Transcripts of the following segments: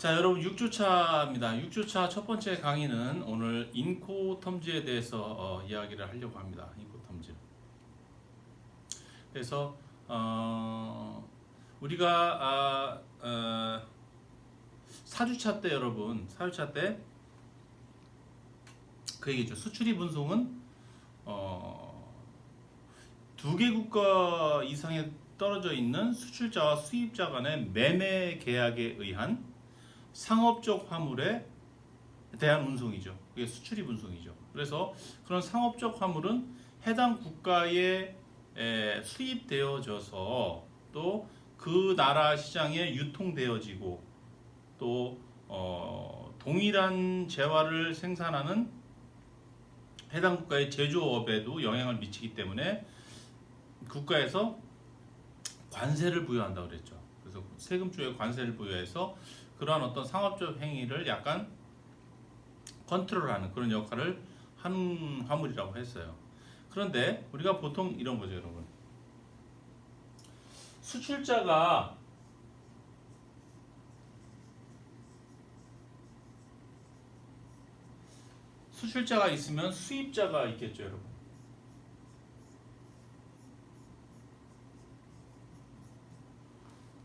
자, 여러분 6주차입니다. 6주차 첫 번째 강의는 오늘 인코텀즈에 대해서 이야기를 하려고 합니다. 인코텀즈. 그래서 우리가 4주차 때 여러분 4주차 때 그 얘기죠. 수출입 운송은 두 개 국가 이상에 떨어져 있는 수출자와 수입자 간의 매매 계약에 의한 상업적 화물에 대한 운송이죠. 그게 수출입 운송이죠. 그래서 그런 상업적 화물은 해당 국가에 수입되어져서 또 그 나라 시장에 유통되어지고 또 동일한 재화를 생산하는 해당 국가의 제조업에도 영향을 미치기 때문에 국가에서 관세를 부여한다고 그랬죠. 그래서 세금 쪽에 관세를 부여해서 그러한 어떤 상업적 행위를 약간 컨트롤하는 그런 역할을 하는 화물이라고 했어요. 그런데 우리가 보통 이런 거죠, 여러분. 수출자가 있으면 수입자가 있겠죠, 여러분.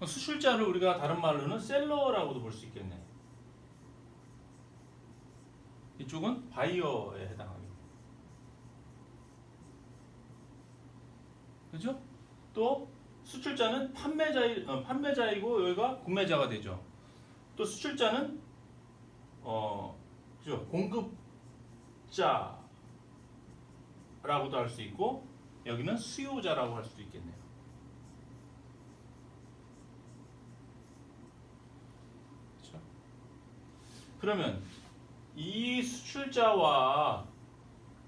수출자를 우리가 다른 말로는 셀러라고도 볼 수 있겠네. 이쪽은 바이어에 해당합니다. 그죠? 또 수출자는 판매자이고 여기가 구매자가 되죠. 또 수출자는 그죠? 공급자라고도 할 수 있고 여기는 수요자라고 할 수도 있겠네요. 그렇죠? 그러면 이 수출자와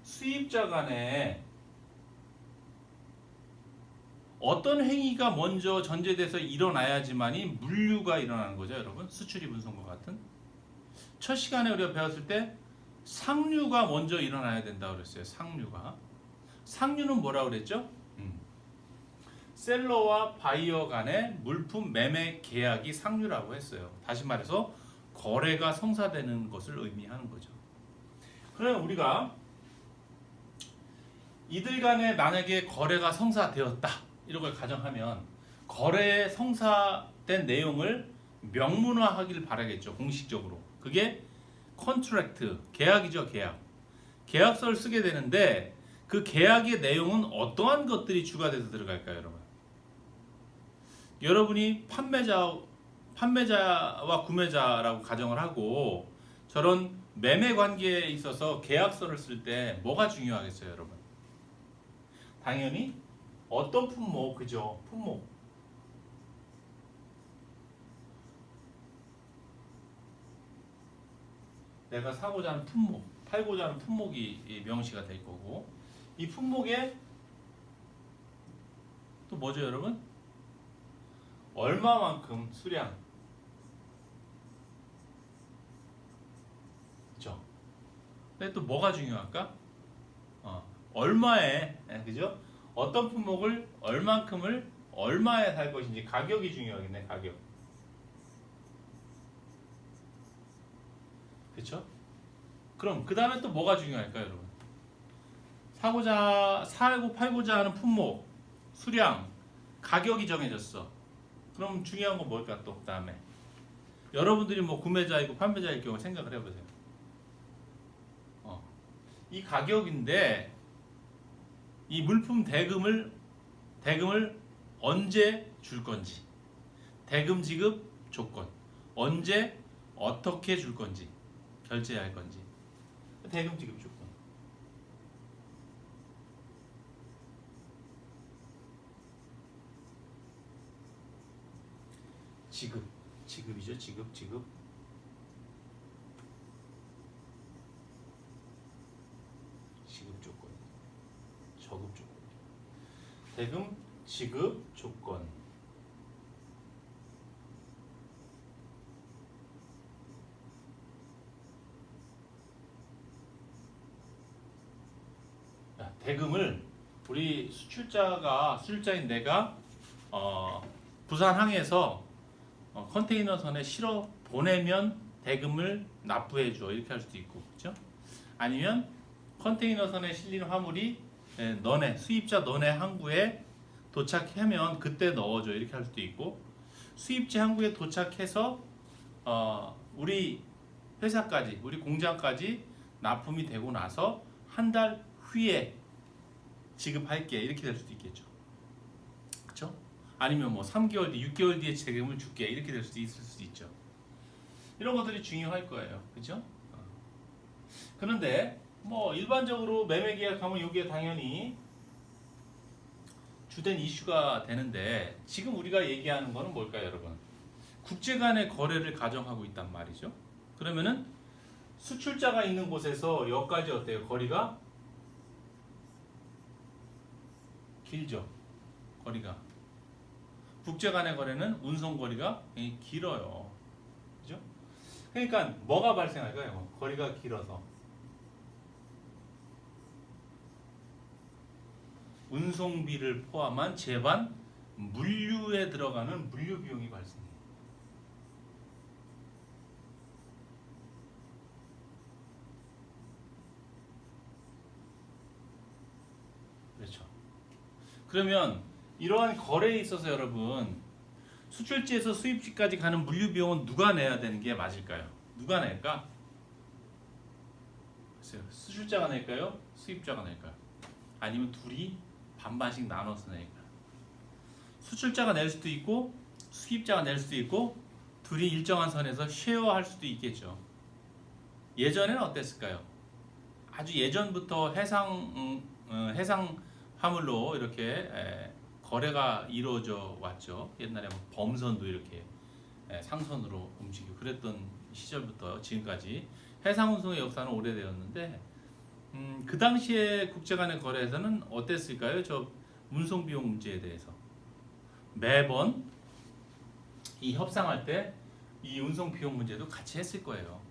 수입자 간에 어떤 행위가 먼저 전제돼서 일어나야지만이 물류가 일어나는 거죠, 여러분. 수출입 운송과 같은. 첫 시간에 우리가 배웠을 때 상류가 먼저 일어나야 된다고 그랬어요. 상류는 뭐라고 그랬죠? 셀러와 바이어 간의 물품 매매 계약이 상류라고 했어요. 다시 말해서 거래가 성사되는 것을 의미하는 거죠. 그러면 우리가 이들 간에 만약에 거래가 성사되었다 이런 걸 가정하면 거래에 성사된 내용을 명문화하길 바라겠죠. 공식적으로. 그게 컨트랙트, 계약이죠. 계약서를 쓰게 되는데 그 계약의 내용은 어떠한 것들이 추가돼서 들어갈까요, 여러분? 여러분이 판매자와 구매자라고 가정을 하고 저런 매매 관계에 있어서 계약서를 쓸 때 뭐가 중요하겠어요, 여러분? 당연히 어떤 품목, 그죠? 품목. 내가 사고자 하는 품목, 팔고자 하는 품목이 명시가 될 거고 이 품목에 또 뭐죠, 여러분? 얼마만큼 수량, 그죠? 근데 또 뭐가 중요할까? 얼마에, 그죠? 어떤 품목을 얼만큼을 얼마에 살 것인지 가격이 중요하겠네. 가격. 그렇죠? 그럼 그 다음에 또 뭐가 중요할까요, 여러분? 사고 팔고자 하는 품목, 수량, 가격이 정해졌어. 그럼 중요한 건 뭘까 또 그다음에 여러분들이 뭐 구매자이고 판매자일 경우 생각을 해보세요. 이 가격인데 이 물품 대금을 언제 줄 건지, 대금 지급 조건, 언제 어떻게 줄 건지, 결제할 건지, 대금 지급 조건. 지급이죠. 지급. 지급 조건, 저급 조건. 대금 지급 조건. 대금을 우리 수출자인 내가 부산항에서 컨테이너선에 실어 보내면 대금을 납부해줘 이렇게 할 수도 있고, 그렇죠? 아니면 컨테이너선에 실린 화물이 너네 수입자 너네 항구에 도착하면 그때 넣어줘 이렇게 할 수도 있고, 수입지 항구에 도착해서 우리 회사까지 우리 공장까지 납품이 되고 나서 한 달 후에 지급할게 이렇게 될 수도 있겠죠. 그렇죠? 아니면 뭐 3개월 뒤, 6개월 뒤에 세금을 줄게 이렇게 될 수도 있을 수도 있죠. 이런 것들이 중요할 거예요. 그렇죠? 그런데 뭐 일반적으로 매매 계약하면 이게 당연히 주된 이슈가 되는데, 지금 우리가 얘기하는 거는 뭘까요, 여러분? 국제 간의 거래를 가정하고 있단 말이죠. 그러면은 수출자가 있는 곳에서 여기까지 어때요? 거리가 길죠. 거리가. 국제 간의 거래는 운송 거리가 길어요. 그죠? 그러니까 뭐가 발생할까요? 거리가 길어서 운송비를 포함한 제반 물류에 들어가는 물류 비용이 발생해요. 그렇죠. 그러면 이러한 거래에 있어서 여러분, 수출지에서 수입지까지 가는 물류 비용은 누가 내야 되는 게 맞을까요? 누가 낼까? 글쎄요. 수출자가 낼까요? 수입자가 낼까요? 아니면 둘이 반반씩 나눠서 낼까요? 수출자가 낼 수도 있고 수입자가 낼 수도 있고 둘이 일정한 선에서 쉐어할 수도 있겠죠. 예전에는 어땠을까요? 아주 예전부터 해상 화물로 이렇게 거래가 이루어져 왔죠. 옛날에 뭐 범선도 이렇게 상선으로 움직이고 그랬던 시절부터 지금까지 해상 운송의 역사는 오래되었는데, 그 당시에 국제 간의 거래에서는 어땠을까요? 저 운송 비용 문제에 대해서 매번 이 협상할 때 이 운송 비용 문제도 같이 했을 거예요.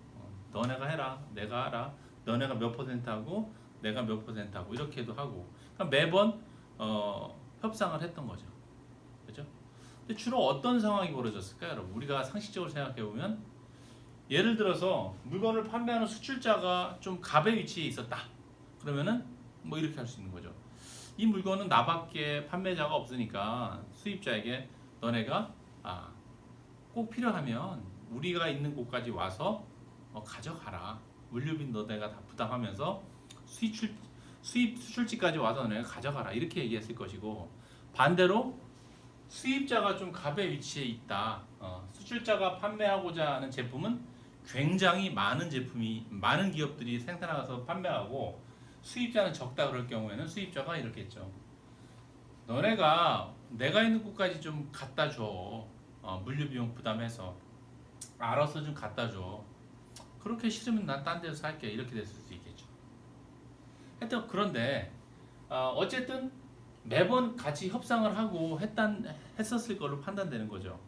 너네가 해라, 내가 하라, 너네가 몇 퍼센트 하고 내가 몇 퍼센트 하고 이렇게도 하고, 그러니까 매번 협상을 했던 거죠. 그렇죠? 근데 주로 어떤 상황이 벌어졌을까요, 여러분? 우리가 상식적으로 생각해 보면, 예를 들어서 물건을 판매하는 수출자가 좀 갑의 위치에 있었다. 그러면은 뭐 이렇게 할 수 있는 거죠. 이 물건은 나밖에 판매자가 없으니까 수입자에게 너네가 꼭 필요하면 우리가 있는 곳까지 와서 가져가라. 물류비 너네가 다 부담하면서 수입 수출지까지 와서 너네가 가져가라. 이렇게 얘기했을 것이고, 반대로 수입자가 좀 갑의 위치에 있다. 수출자가 판매하고자 하는 제품은 굉장히 많은 기업들이 생산해서 판매하고 수입자는 적다 그럴 경우에는 수입자가 이렇게 했죠. 너네가 내가 있는 곳까지 좀 갖다 줘. 물류 비용 부담해서 알아서 좀 갖다 줘. 그렇게 싫으면 난 딴 데서 살게. 이렇게 됐을 수 있겠죠. 하여튼 그런데 어쨌든 매번 같이 협상을 하고 했었을 걸로 판단되는 거죠.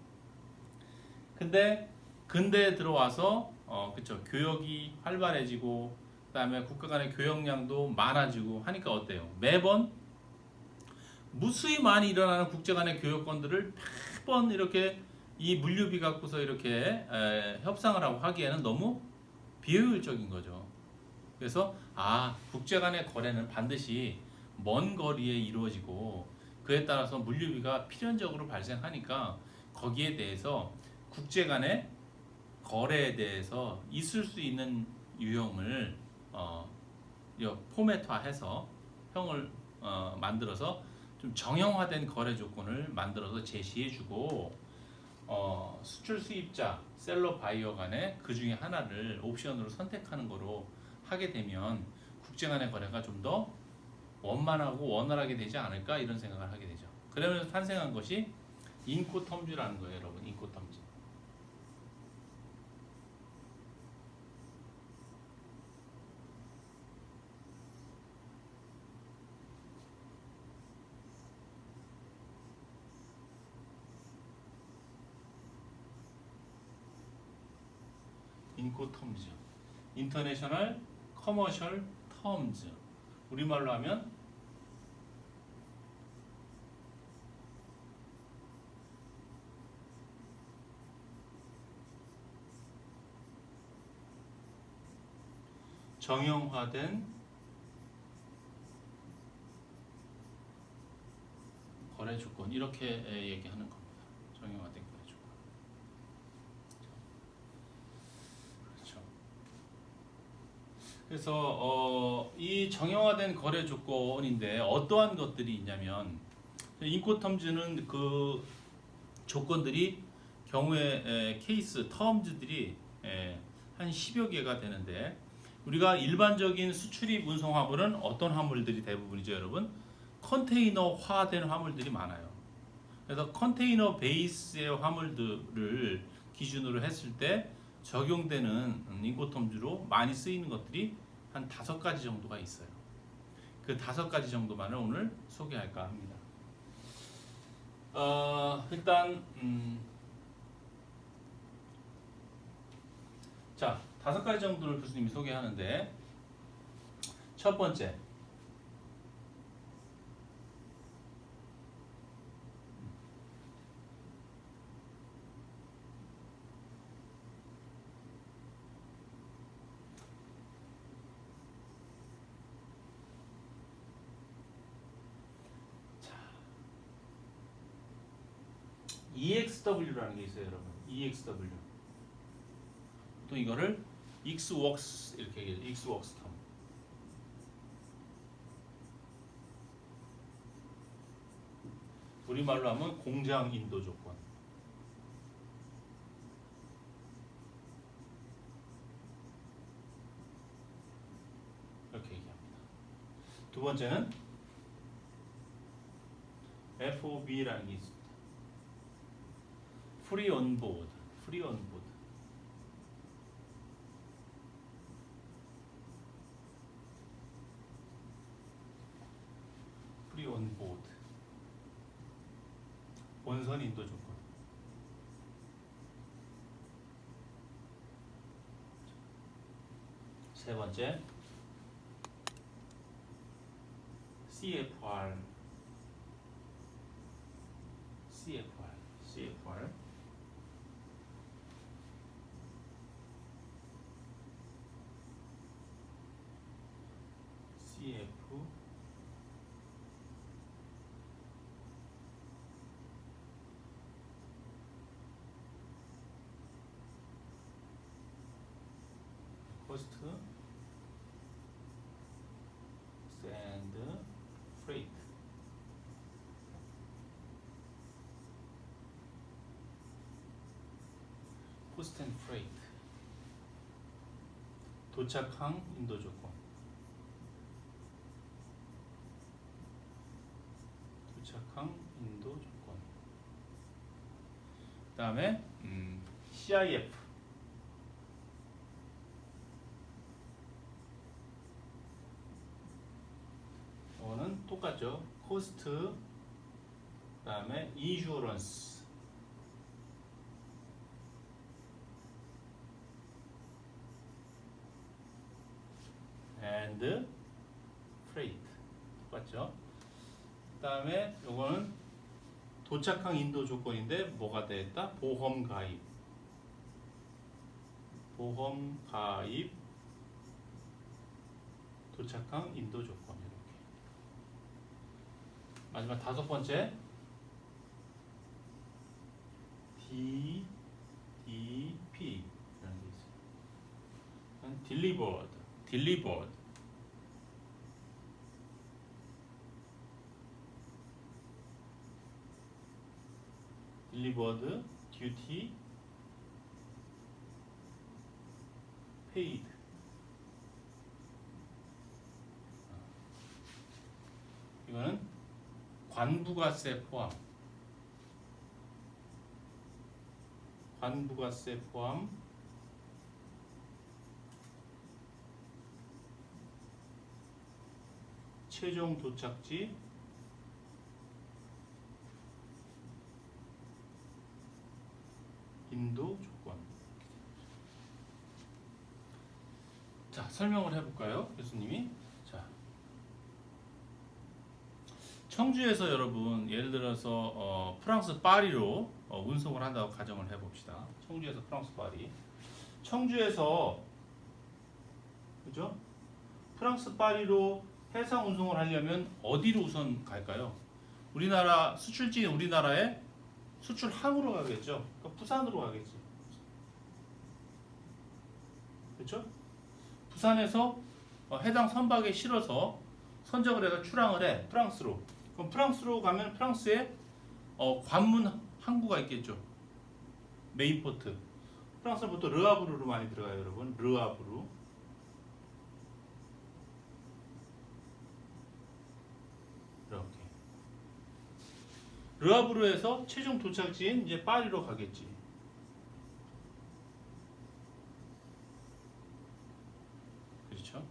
근데 근대에 들어와서 그쵸, 교역이 활발해지고 그다음에 국가 간의 교역량도 많아지고 하니까 어때요? 매번 무수히 많이 일어나는 국제 간의 교역권들을 매번 이렇게 이 물류비 갖고서 이렇게 협상을 하고 하기에는 너무 비효율적인 거죠. 그래서 국제 간의 거래는 반드시 먼 거리에 이루어지고 그에 따라서 물류비가 필연적으로 발생하니까 거기에 대해서 국제 간의 거래에 대해서 있을 수 있는 유형을 포맷화해서 형을 만들어서 좀 정형화된 거래 조건을 만들어서 제시해주고, 수출 수입자, 셀러 바이어 간에 그 중에 하나를 옵션으로 선택하는 거로 하게 되면 국제 간의 거래가 좀 더 원만하고 원활하게 되지 않을까 이런 생각을 하게 되죠. 그러면서 탄생한 것이 인코텀즈라는 거예요, 여러분. 인코텀즈. 인코텀즈, 인터내셔널 커머셜 텀즈. 우리말로 하면 정형화된 거래 조건 이렇게 얘기하는 겁니다. 정형화된 거래 조건. 그렇죠. 그래서 이 정형화된 거래 조건인데 어떠한 것들이 있냐면 인코텀즈는 그 조건들이 경우에 케이스 텀즈들이 한 10여 개가 되는데 우리가 일반적인 수출입 운송 화물은 어떤 화물들이 대부분이죠, 여러분? 컨테이너화된 화물들이 많아요. 그래서 컨테이너 베이스의 화물들을 기준으로 했을 때 적용되는 인코텀즈로 많이 쓰이는 것들이 한 5가지 정도가 있어요. 그 5가지 정도만을 오늘 소개할까 합니다. 일단 자, 5가지 정도를 교수님이 소개하는데 첫 번째 EXW라는 게 있어요, 여러분. EXW. 또 이거를 Xworks 이렇게 얘기해요. Xworks 텀. 우리말로 하면 공장 인도 조건. 이렇게 얘기합니다. 두 번째는 FOB라는 게 있습니다. Free on board. Free on board. Free on board. 본선 인도 조건. 세 번째 CFR. Cost and freight. Cost and freight. 도착항 인도 조건. 도착항 인도 조건. 그다음에 CIF. 이거는 똑같죠. 코스트. 그다음에 인슈런스. and freight. 똑같죠. 그다음에 요거는 도착항 인도 조건인데 뭐가 되겠다? 보험 가입. 보험 가입. 도착항 인도 조건. 이렇게. 마지막 5번째 DDP 라는 게 있어요. delivered. delivered. delivered, duty, paid. 이거는 관부가세 포함. 관부가세 포함. 최종 도착지 인도 조건. 자, 설명을 해볼까요, 교수님이? 자, 청주에서 여러분 예를 들어서 프랑스 파리로 운송을 한다고 가정을 해봅시다. 청주에서 프랑스 파리. 청주에서 그죠? 프랑스 파리로 해상 운송을 하려면 어디로 우선 갈까요? 우리나라 수출지인 우리나라의 수출항으로 가겠죠. 그러니까 부산으로 가겠지. 그렇죠? 부산에서 해당 선박에 실어서 선적을 해서 출항을 해 프랑스로. 그럼 프랑스로 가면 프랑스에 관문 항구가 있겠죠. 메인 포트. 프랑스는 보통 르아브르로 많이 들어가요, 여러분. 르아브르. 이렇게. 르아브르에서 최종 도착지인 이제 파리로 가겠지. 그렇죠?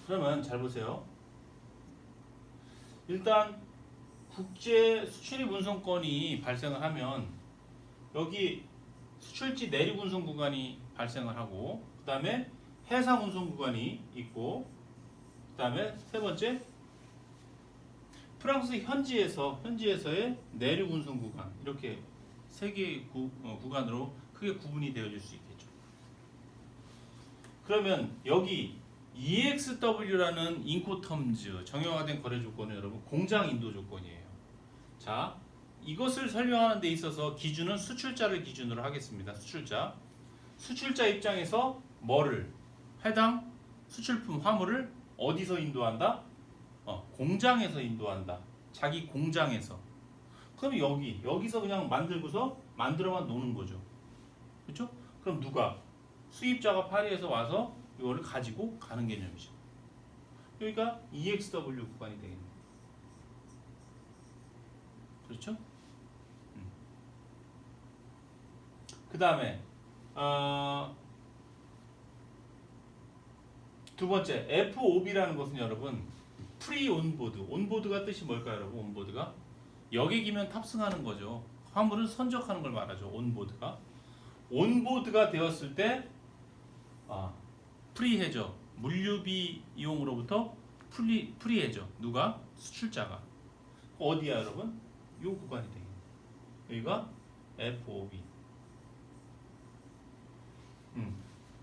그러면 잘 보세요. 일단 국제 수출입 운송권이 발생을 하면 여기 수출지 내륙 운송 구간이 발생을 하고 그 다음에 해상 운송 구간이 있고 그 다음에 세 번째 프랑스 현지에서의 내륙 운송 구간 이렇게 세 개의 구간으로 크게 구분이 되어질 수 있겠죠. 그러면 여기 EXW라는 인코텀즈 정형화된 거래 조건은 여러분 공장 인도 조건이에요. 자, 이것을 설명하는 데 있어서 기준은 수출자를 기준으로 하겠습니다. 수출자 입장에서 뭐를 해당 수출품 화물을 어디서 인도한다? 공장에서 인도한다. 자기 공장에서. 그럼 여기서 그냥 만들어만 노는 거죠. 그렇죠? 그럼 누가 수입자가 파리에서 와서 이거를 가지고 가는 개념이죠. 여기가 EXW 구간이 되겠네요. 그렇죠? 그 다음에 두 번째 FOB라는 것은 여러분 프리 온보드. 온보드가 뜻이 뭘까요, 여러분? 온보드가 여객이면 탑승하는 거죠. 화물은 선적하는 걸 말하죠. 온보드가 되었을 때 프리해저 물류비 이용으로부터 프리해저 누가? 수출자가. 어디야, 여러분? 요 구간이 되겠네요. 여기가 FOB.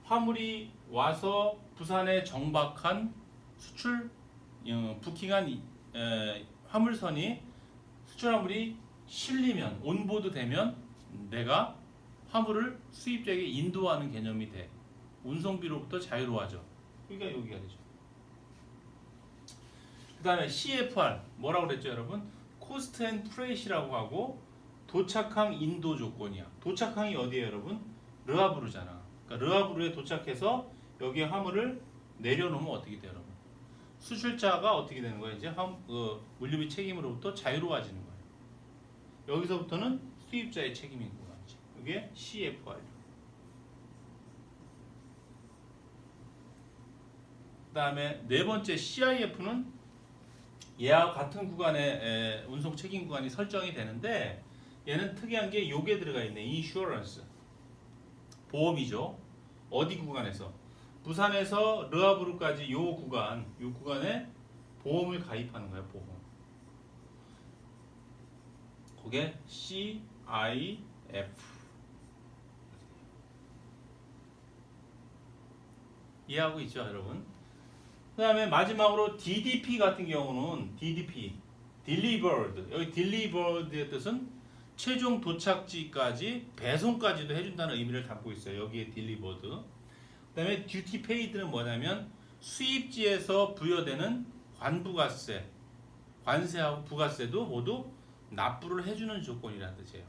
화물이 와서 부산에 정박한 부킹한 화물선이 수출 화물이 실리면 온보드 되면 내가 화물을 수입자에게 인도하는 개념이 돼. 운송비로부터 자유로워져. 그러니까 여기가 되죠. 그 다음에 CFR 뭐라고 그랬죠, 여러분? 코스트 앤 프레이시라고 하고 도착항 인도 조건이야. 도착항이 어디예요, 여러분? 르아브르잖아. 그러니까 르아브르에 도착해서 여기에 화물을 내려놓으면 어떻게 돼요, 여러분? 수출자가 어떻게 되는 거예요? 이제 물류비 책임으로부터 자유로워지는 거예요. 여기서부터는 수입자의 책임인 거지. 이게 CFR. 그 다음에 네 번째 CIF는 얘와 같은 구간의 운송 책임 구간이 설정이 되는데 얘는 특이한 게 요게 들어가 있네. 인슈어런스. 보험이죠. 어디 구간에서? 부산에서 르아브르까지 요 구간에 보험을 가입하는 거예요. 보험. 그게 CIF. 이해하고 있죠, 여러분? 그 다음에 마지막으로 DDP 같은 경우는 DDP, Delivered. 여기 Delivered의 뜻은 최종 도착지까지 배송까지도 해준다는 의미를 담고 있어요. 여기에 Delivered. 그 다음에 Duty Paid는 뭐냐면 수입지에서 부여되는 관부가세, 관세하고 부가세도 모두 납부를 해주는 조건이라는 뜻이에요.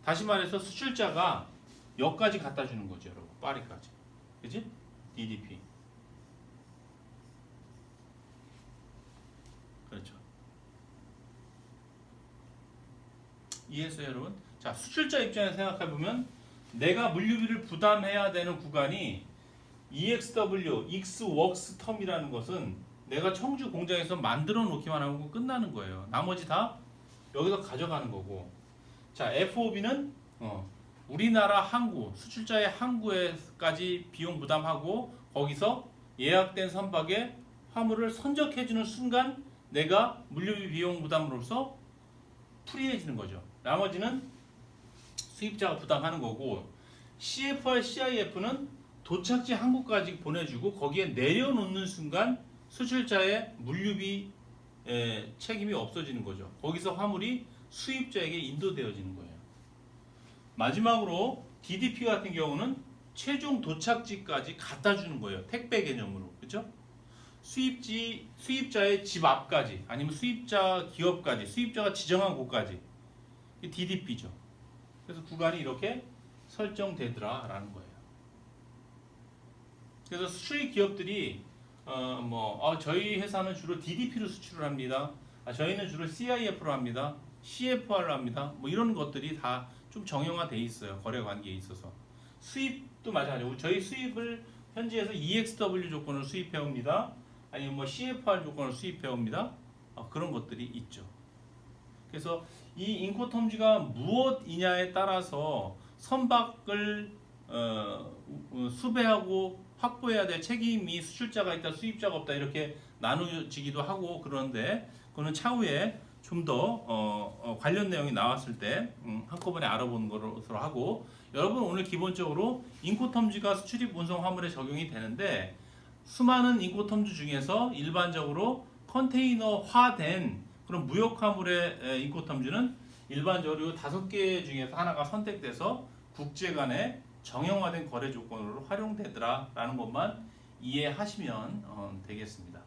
다시 말해서 수출자가 여기까지 갖다 주는 거죠, 여러분. 파리까지. 그지? DDP. 그렇죠. 이해했어요, 여러분? 자, 수출자 입장에서 생각해보면 내가 물류비를 부담해야 되는 구간이 EXW, Xworks 텀이라는 것은 내가 청주 공장에서 만들어 놓기만 하고 끝나는 거예요. 나머지 다 여기서 가져가는 거고. 자, FOB는 우리나라 항구, 수출자의 항구에까지 비용 부담하고 거기서 예약된 선박에 화물을 선적해주는 순간 내가 물류비 비용 부담으로서 프리해지는 거죠. 나머지는 수입자가 부담하는 거고 CFR, CIF는 도착지 한국까지 보내주고 거기에 내려놓는 순간 수출자의 물류비 책임이 없어지는 거죠. 거기서 화물이 수입자에게 인도되어지는 거예요. 마지막으로 DDP 같은 경우는 최종 도착지까지 갖다 주는 거예요. 택배 개념으로. 그렇죠? 수입자의 집 앞까지 아니면 수입자 기업까지 수입자가 지정한 곳까지 DDP죠. 그래서 구간이 이렇게 설정되더라라는 거예요. 그래서 수출 기업들이 저희 회사는 주로 DDP로 수출을 합니다. 저희는 주로 CIF로 합니다. CFR로 합니다. 뭐 이런 것들이 다 좀 정형화돼 있어요. 거래 관계에 있어서. 수입도 마찬가지고 저희 수입을 현지에서 EXW 조건을 수입해 옵니다. 아니면 뭐 CFR 조건을 수입해 옵니다. 그런 것들이 있죠. 그래서 이 인코텀지가 무엇이냐에 따라서 선박을 수배하고 확보해야 될 책임이 수출자가 있다, 수입자가 없다 이렇게 나누어지기도 하고 그런데 그거는 차후에 좀 더 관련 내용이 나왔을 때 한꺼번에 알아보는 것으로 하고 여러분 오늘 기본적으로 인코텀지가 수출입 운송 화물에 적용이 되는데 수많은 인코텀지 중에서 일반적으로 컨테이너화된 그런 무역 화물의 인코텀지는 일반적으로 5개 중에서 하나가 선택돼서 국제 간의 정형화된 거래 조건으로 활용되더라라는 것만 이해하시면 되겠습니다.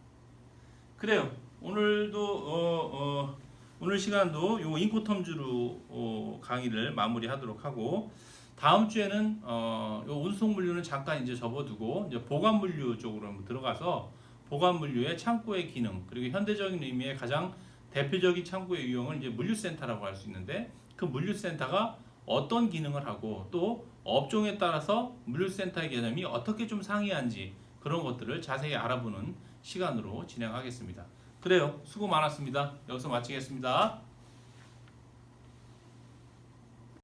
그래요. 오늘도 오늘 시간도 요 인코텀즈로 강의를 마무리하도록 하고 다음 주에는 요 운송 물류는 잠깐 이제 접어두고 이제 보관 물류 쪽으로 한번 들어가서 보관 물류의 창고의 기능 그리고 현대적인 의미의 가장 대표적인 창고의 유형을 이제 물류센터라고 할 수 있는데 그 물류센터가 어떤 기능을 하고 또 업종에 따라서 물류센터의 개념이 어떻게 좀 상이한지 그런 것들을 자세히 알아보는 시간으로 진행하겠습니다. 그래요. 수고 많았습니다. 여기서 마치겠습니다.